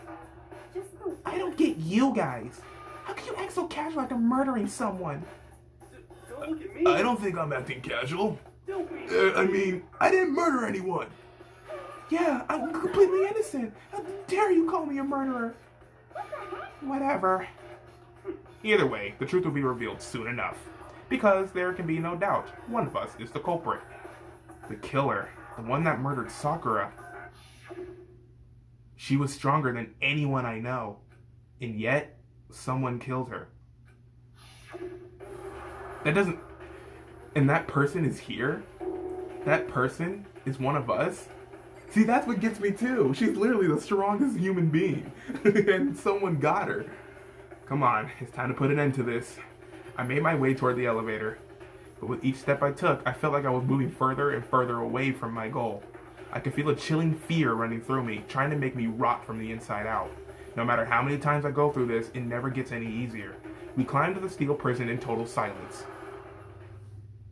I don't get you guys. How can you act so casual after murdering someone? Don't look at me. I don't think I'm acting casual. Don't be. I mean, I didn't murder anyone. Yeah, I'm completely innocent. How dare you call me a murderer? Whatever. Either way, the truth will be revealed soon enough. Because there can be no doubt, one of us is the culprit. The killer, the one that murdered Sakura. She was stronger than anyone I know, and yet someone killed her. That doesn't... And that person is here? That person is one of us? See, that's what gets me too. She's literally the strongest human being. And someone got her. Come on, it's time to put an end to this. I made my way toward the elevator. But with each step I took, I felt like I was moving further and further away from my goal. I could feel a chilling fear running through me, trying to make me rot from the inside out. No matter how many times I go through this, it never gets any easier. We climbed to the steel prison in total silence.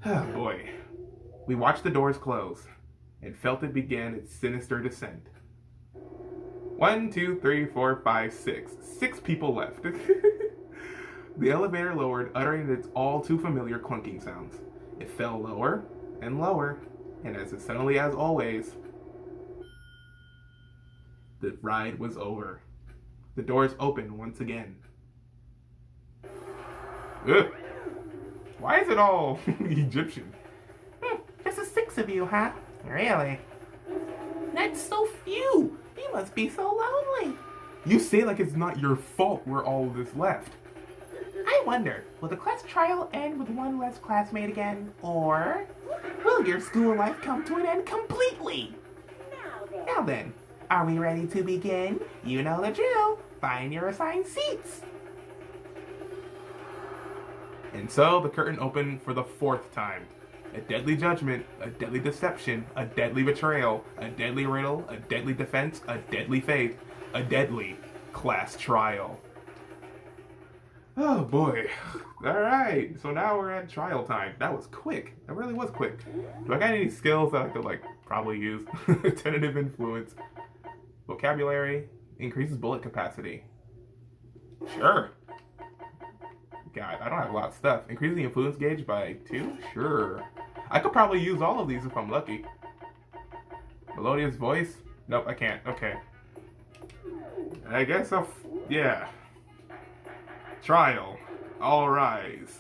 Oh boy. We watched the doors close, and felt it began its sinister descent. 1, 2, 3, 4, 5, 6. 6 people left. The elevator lowered, uttering its all too familiar clunking sounds. It fell lower and lower, and as suddenly as always, the ride was over. The doors opened once again. Ugh. Why is it all Egyptian? Just the 6 of you, huh? Really? That's so few! You must be so lonely! You say like it's not your fault we're all this left. I wonder, will the class trial end with one less classmate again? Or will your school life come to an end completely? Now then, are we ready to begin? You know the drill. Find your assigned seats. And so the curtain opened for the 4th time. A deadly judgment, a deadly deception, a deadly betrayal, a deadly riddle, a deadly defense, a deadly faith, a deadly class trial. Oh boy. Alright, so now we're at trial time. That was quick. That really was quick. Do I got any skills that I could probably use? Tentative influence. Vocabulary. Increases bullet capacity. Sure. God, I don't have a lot of stuff. Increase the influence gauge by 2? Sure. I could probably use all of these if I'm lucky. Melodious voice? Nope, I can't. Okay. I guess yeah. Trial. All rise.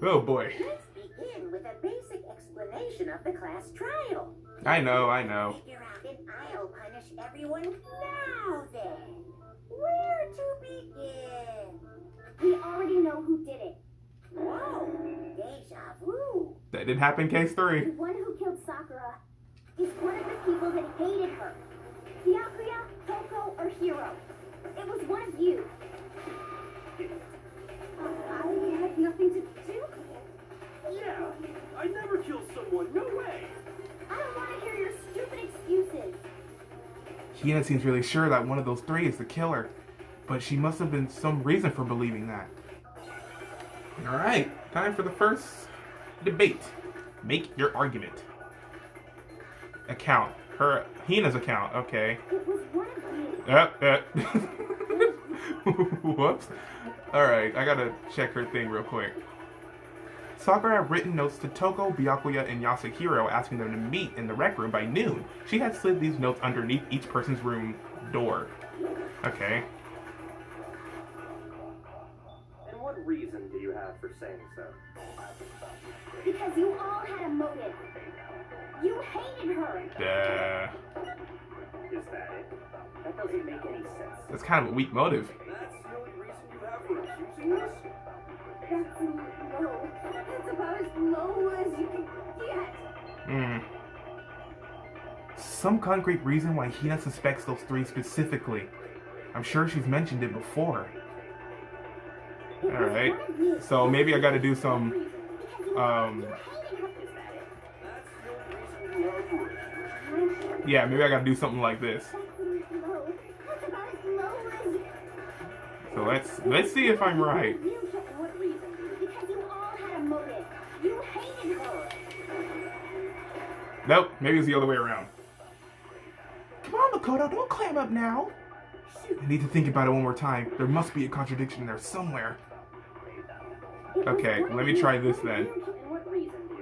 Oh boy. Let's begin with a basic explanation of the class trial. I know. Figure out and I'll punish everyone now then. Where to begin? We already know who did it. Whoa, deja vu. That didn't happen in case 3. The one who killed Sakura is one of the people that hated her. Byakuya, Toko, or Hiro. It was one of you. I had nothing to do with it. Yeah, I never killed someone. No way. I don't want to hear your stupid excuses. Hina seems really sure that one of those 3 is the killer, but she must have been some reason for believing that. Alright, time for the first debate. Make your argument. Account. Hina's account, okay. It was one of you. Whoops. Alright, I gotta check her thing real quick. Sakura had written notes to Toko, Byakuya, and Yasuhiro asking them to meet in the rec room by noon. She had slid these notes underneath each person's room door. Okay. And what reason do you have for saying so? Because you all had a motive. You hated her. Is that it? That doesn't make any sense. That's kind of a weak motive. That's the only reason you have for serious? That's low. That's about as low as you can get. Hmm. Some concrete reason why Hina suspects those three specifically. I'm sure she's mentioned it before. Alright. So maybe I gotta do some, yeah, maybe I gotta do something like this. So let's see if I'm right. Because you all had a motive. You hated her. Nope, maybe it's the other way around. Come on, Makoto, don't clam up now. I need to think about it one more time. There must be a contradiction there somewhere. Okay, let me try this then.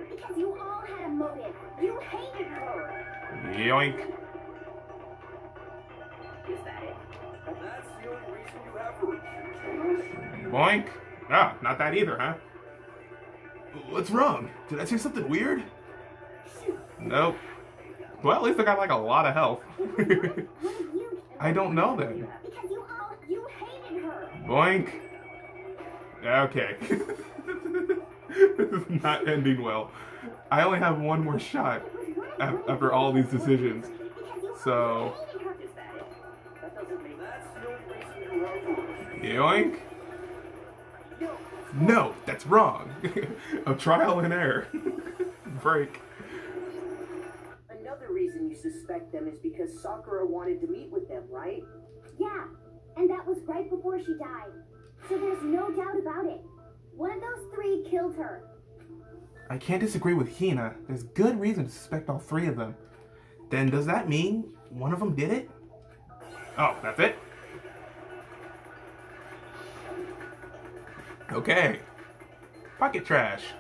Because you all had a motive. You hated her. Yoink. Is that it? That's the only reason you have for it. Boink. Ah, not that either, huh? What's wrong? Did I say something weird? Nope. Well, at least I got like a lot of health. I don't know then. Because you hated her. Boink. Okay. This is not ending well. I only have one more shot after all these decisions. So, yoink. No, that's wrong. A trial and error. Break. Another reason you suspect them is because Sakura wanted to meet with them, right? Yeah, and that was right before she died. So there's no doubt about it. One of those three killed her. I can't disagree with Hina. There's good reason to suspect all three of them. Then does that mean one of them did it? Oh, that's it? Okay. Pocket trash.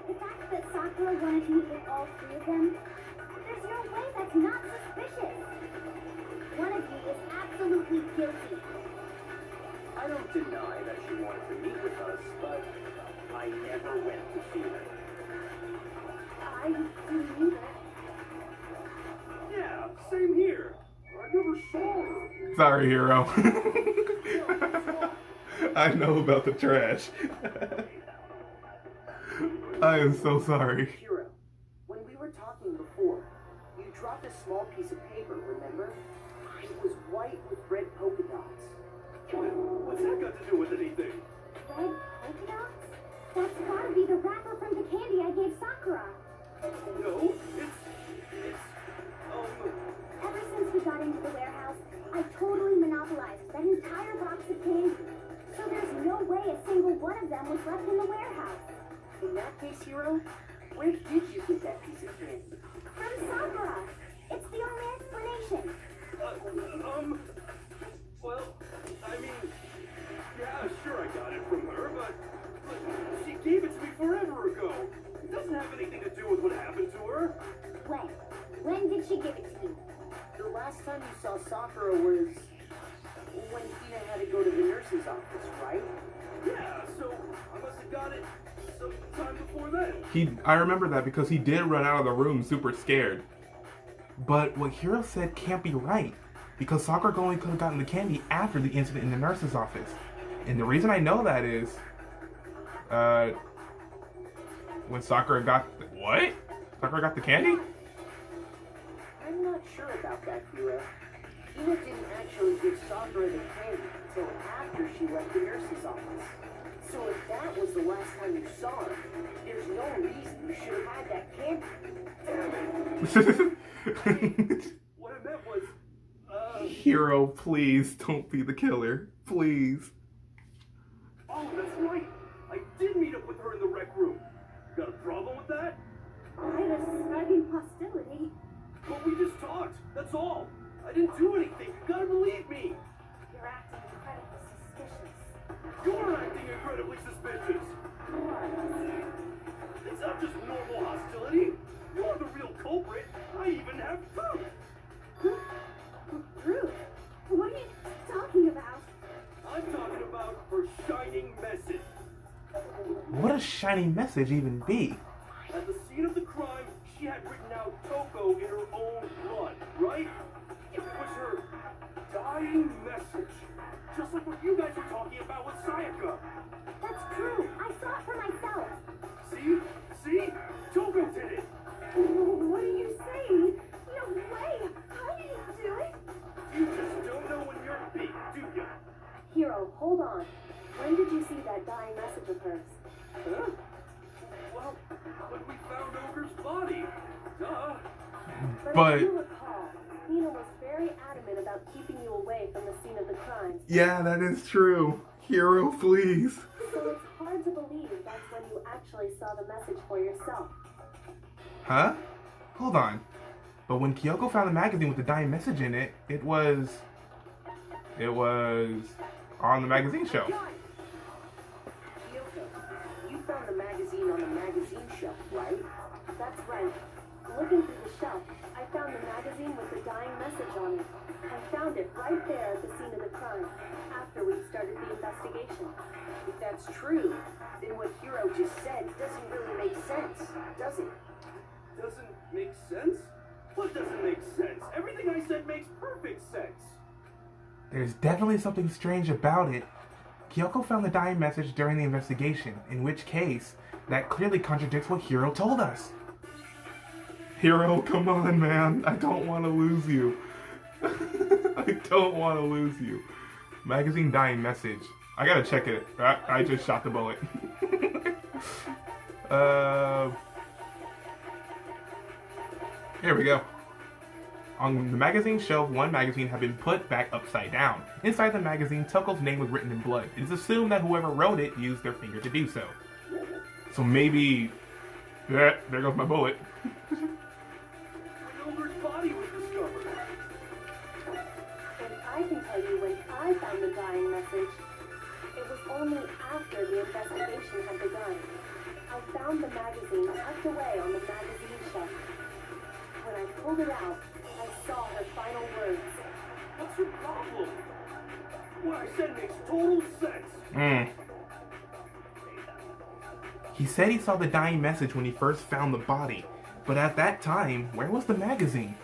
The fact that Sakura wanted to meet with all three of them, there's no way that's not suspicious. One of you is absolutely guilty. I don't deny that she wanted to meet with us, but I never went to see her. I didn't either. Yeah, same here. I never saw her. Sorry, Hiro. I know about the trash. I am so sorry. Hiro, when we were talking before, you dropped a small piece of paper, remember? It was white with red polka dots. What's that got to do with anything? Red polka dots? That's gotta be the wrapper from the candy I gave Sakura. No, it's Ever since we got into the warehouse, I totally monopolized that entire box of candy. So there's no way a single one of them was left in the warehouse. in that case, Hiro, where did you get that piece of candy? From Sakura. It's the only explanation. Well, I mean, yeah, sure I got it from her, but she gave it to me forever ago. It doesn't have anything to do with what happened to her. When? When did she give it to you? The last time you saw Sakura was when Hina had to go to the nurse's office, right? Yeah, so I must have got it some time before then. I remember that because he did run out of the room super scared. But what Hiro said can't be right, because Sakura only could have gotten the candy after the incident in the nurse's office. And the reason I know that is, when Sakura got what? Sakura got the candy? I'm not sure about that, Hiro. Hina didn't actually give Sakura the candy until after she left the nurse's office. So if that was the last time you saw her, there's no reason you should have had that candy. What I meant was, Hiro, please don't be the killer. Please. oh, that's right. I did meet up with her in the rec room. Got a problem with that? I had a sudden hostility. But we just talked. That's all. I didn't do anything. You gotta believe me. You're acting incredibly suspicious. You're acting incredibly suspicious. It's not just normal hostility. You're the real culprit. I even have proof. Rude. What are you talking about? I'm talking about her shining message. What does shiny message even be? At the scene of the crime, she had written out Toko in her own blood, right? It was her dying message. Just like what you guys were talking about with But you recall, Hiro was very adamant about keeping you away from the scene of the crimes. yeah, that is true. Hiro, please. So it's hard to believe that's when you actually saw the message for yourself. Huh? Hold on. But when Kyoko found the magazine with the dying message in it, it was on the magazine shelf. Kyoko, you found the magazine on the magazine shelf, right? That's right. Looking through the shelf, I found the magazine with the dying message on it. I found it right there at the scene of the crime, after we started the investigation. If that's true, then what Hiro just said doesn't really make sense, does it? Doesn't make sense? What doesn't make sense? Everything I said makes perfect sense. There's definitely something strange about it. Kyoko found the dying message during the investigation, in which case, that clearly contradicts what Hiro told us. Hiro, come on, man. I don't want to lose you. I don't want to lose you. Magazine dying message. I gotta check it. I just shot the bullet. Here we go. On the magazine shelf, one magazine had been put back upside down. Inside the magazine, Toko's name was written in blood. It is assumed that whoever wrote it used their finger to do so. So maybe... there goes my bullet. Wilbur's body was discovered. And I can tell you when I found the dying message, it was only after the investigation had begun. I found the magazine tucked away on the magazine shelf. When I pulled it out, I saw her final words. What's your problem? What I said makes total sense. He said he saw the dying message when he first found the body. But at that time, where was the magazine?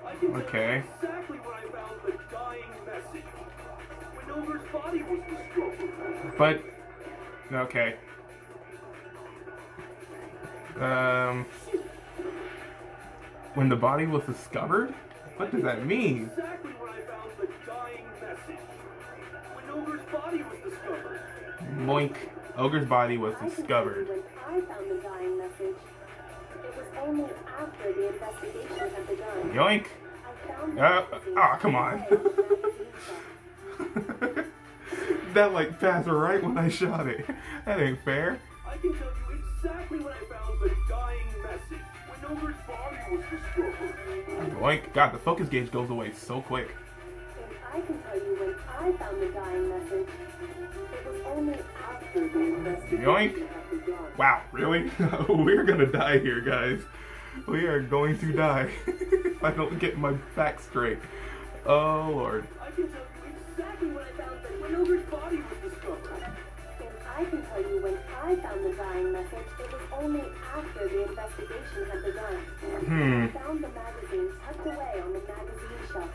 I can tell Okay. you exactly when I found the dying message. When Wilbur's body was discovered. But... okay. When the body was discovered? What does that mean? Exactly when I found the dying message. When Wilbur's body was discovered. Moink. Ogre's body was I can tell you discovered. when I found the dying message, it was only after the investigation had begun. Yoink. I found the magazine Come on. tucked away on the magazine shelf. That like passed right when I shot it. That ain't fair. I can tell you exactly when I found the dying message. When Wilbur's body was discovered. Yoink. God, the focus gauge goes away so quick. And I can tell you when I found the dying message, it was only after the investigation Yoink. had begun. Wow, really? We're gonna die here, guys. We are going to die if I don't get my facts straight. Oh, Lord. I can tell you exactly when I found that when Wilbur's body was discovered. And I can tell you when I found the dying message, it was only after the investigation had begun. I found the magazine tucked away on the magazine shelf.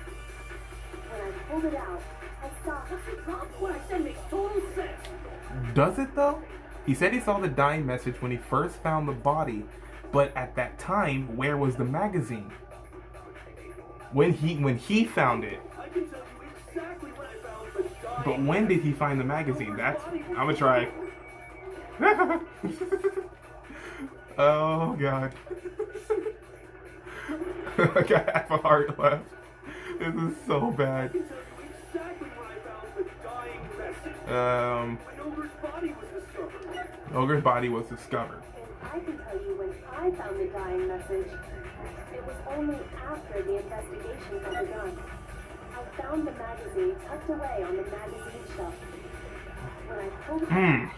When I pulled it out, I saw What I said makes total sense. Does it though? He said he saw the dying message when he first found the body, but at that time, where was the magazine? When he found it. I can tell you exactly when I found the dying But when did he find the magazine? That's... I'm gonna try. Oh, God. I got half a heart left. This is so bad. I can tell you exactly when I found the dying message. When Wilbur's body was discovered. Ogre's body was discovered. And I can tell you when I found the dying message, it was only after the investigation had begun. I found the magazine tucked away on the magazine shelf. When I pulled it out,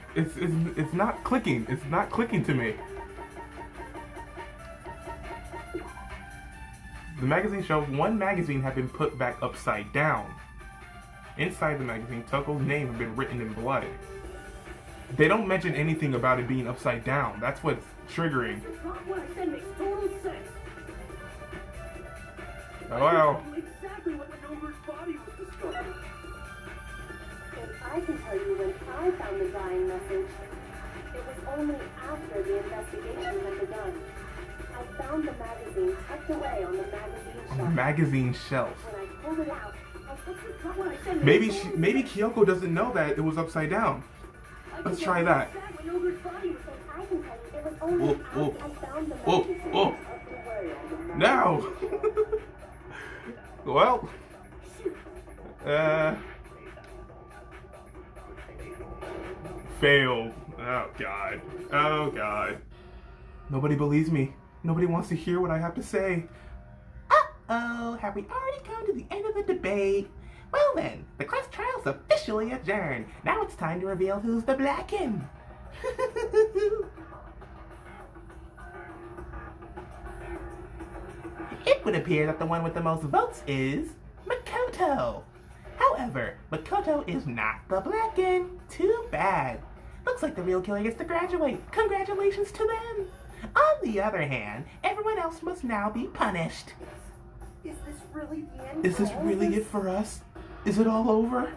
It's not clicking. It's not clicking to me. The magazine shelf, one magazine had been put back upside down. Inside the magazine, Toko's name had been written in blood. They don't mention anything about it being upside down. That's what's triggering. What I said makes total sense. Oh, wow. Exactly when Wilbur's body was discovered. and I can tell you when I found the dying message, it was only after the investigation had begun. I found the magazine tucked away on the magazine shelf. Magazine shelf. When I pulled it out, What I said Maybe Kyoko doesn't know that it was upside down. Let's try that. When Wilbur's body was I can tell you it was only Oh, after oh. I found the Oh, magazine oh. tucked away on the No! Well, failed. Oh god. Oh god. Nobody believes me. Nobody wants to hear what I have to say. Uh-oh, have we already come to the end of the debate? Well then, the class trial's officially adjourned. Now it's time to reveal who's the Blacken. It would appear that the one with the most votes is Makoto. However, Makoto is not the Blacken. Too bad. Looks like the real killer gets to graduate. Congratulations to them. On the other hand, everyone else must now be punished. Is this really the end? Is this really it for us? Is it all over?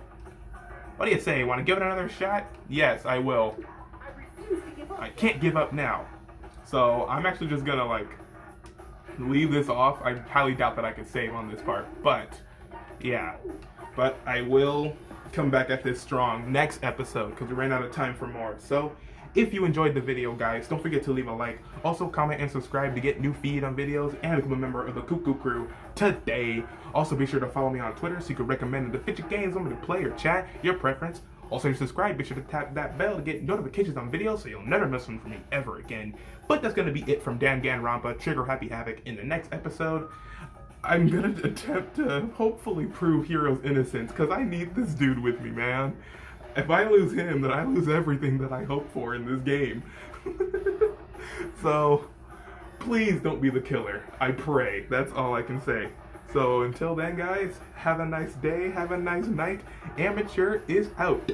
What do you say? Want to give it another shot? Yes, I will. I refuse to give up. I can't give up now. So I'm actually just gonna like leave this off. I highly doubt that I could save on this part, but yeah. But I will come back at this strong next episode because we ran out of time for more. So if you enjoyed the video, guys, don't forget to leave a like. Also, comment and subscribe to get new feed on videos and become a member of the Cuckoo Crew today. Also, be sure to follow me on Twitter so you can recommend the feature games I'm going to play or chat, your preference. Also, if you subscribe, be sure to tap that bell to get notifications on videos so you'll never miss one from me ever again. But that's going to be it from Danganronpa, Trigger Happy Havoc. In the next episode, I'm going to attempt to hopefully prove Hiro's innocence because I need this dude with me, man. If I lose him, then I lose everything that I hope for in this game. So, please don't be the killer. I pray. That's all I can say. So, until then, guys, have a nice day, have a nice night. Amateur is out.